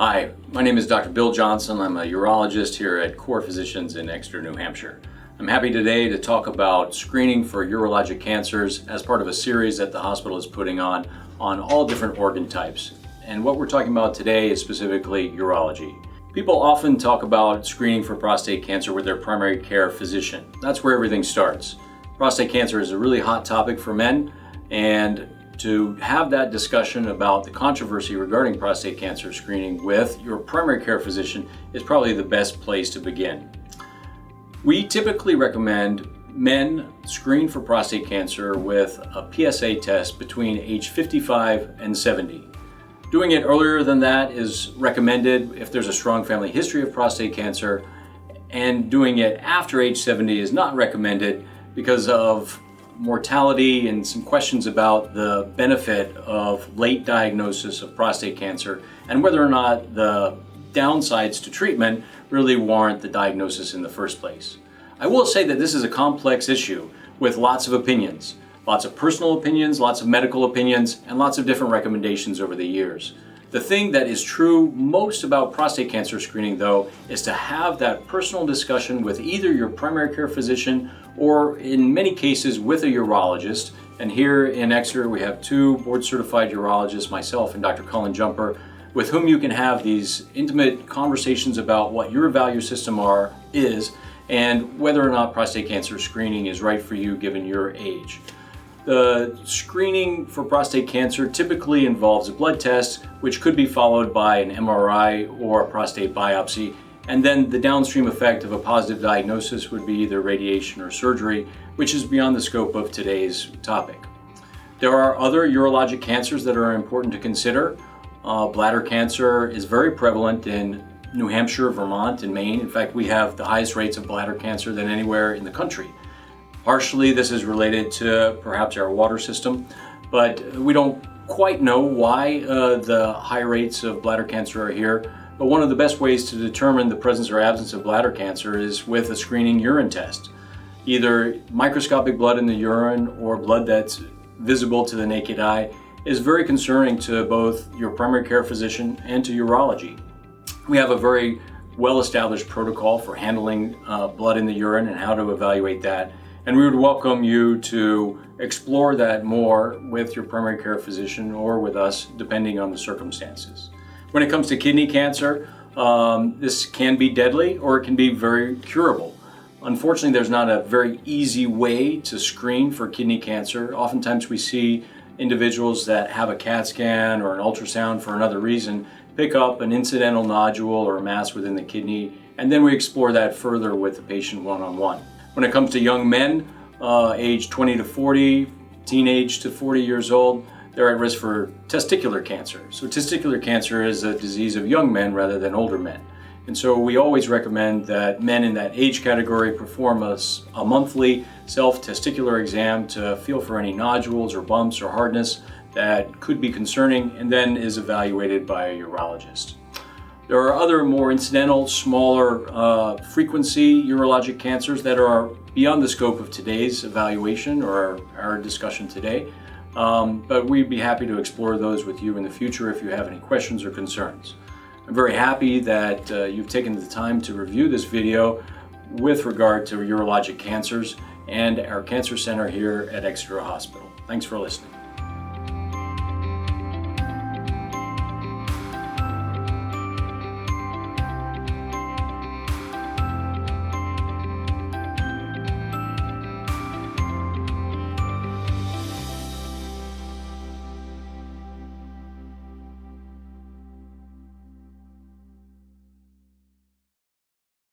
Hi, my name is Dr. Bill Johnson. I'm a urologist here at Core Physicians in Exeter, New Hampshire. I'm happy today to talk about screening for urologic cancers as part of a series that the hospital is putting on all different organ types. And what we're talking about today is specifically urology. People often talk about screening for prostate cancer with their primary care physician. That's where everything starts. Prostate cancer is a really hot topic for men, and to have that discussion about the controversy regarding prostate cancer screening with your primary care physician is probably the best place to begin. We typically recommend men screen for prostate cancer with a PSA test between age 55 and 70. Doing it earlier than that is recommended if there's a strong family history of prostate cancer, and doing it after age 70 is not recommended because of mortality and some questions about the benefit of late diagnosis of prostate cancer and whether or not the downsides to treatment really warrant the diagnosis in the first place. I will say that this is a complex issue with lots of opinions, lots of personal opinions, lots of medical opinions, and lots of different recommendations over the years. The thing that is true most about prostate cancer screening, though, is to have that personal discussion with either your primary care physician or, in many cases, with a urologist. And here in Exeter, we have two board-certified urologists, myself and Dr. Cullen Jumper, with whom you can have these intimate conversations about what your value system is and whether or not prostate cancer screening is right for you given your age. The screening for prostate cancer typically involves a blood test, which could be followed by an MRI or a prostate biopsy, and then the downstream effect of a positive diagnosis would be either radiation or surgery, which is beyond the scope of today's topic. There are other urologic cancers that are important to consider. Bladder cancer is very prevalent in New Hampshire, Vermont, and Maine. In fact, we have the highest rates of bladder cancer than anywhere in the country. Partially, this is related to perhaps our water system, but we don't quite know why the high rates of bladder cancer are here. But one of the best ways to determine the presence or absence of bladder cancer is with a screening urine test. Either microscopic blood in the urine or blood that's visible to the naked eye is very concerning to both your primary care physician and to urology. We have a very well-established protocol for handling blood in the urine and how to evaluate that. And we would welcome you to explore that more with your primary care physician or with us, depending on the circumstances. When it comes to kidney cancer, this can be deadly or it can be very curable. Unfortunately, there's not a very easy way to screen for kidney cancer. Oftentimes we see individuals that have a CAT scan or an ultrasound for another reason pick up an incidental nodule or a mass within the kidney, and then we explore that further with the patient one-on-one. When it comes to young men, age 20 to 40, teenage to 40 years old, they're at risk for testicular cancer. So testicular cancer is a disease of young men rather than older men. And so we always recommend that men in that age category perform a monthly self-testicular exam to feel for any nodules or bumps or hardness that could be concerning, and then is evaluated by a urologist. There are other more incidental, smaller frequency urologic cancers that are beyond the scope of today's evaluation or our discussion today, but we'd be happy to explore those with you in the future if you have any questions or concerns. I'm very happy that you've taken the time to review this video with regard to urologic cancers and our cancer center here at Exeter Hospital. Thanks for listening.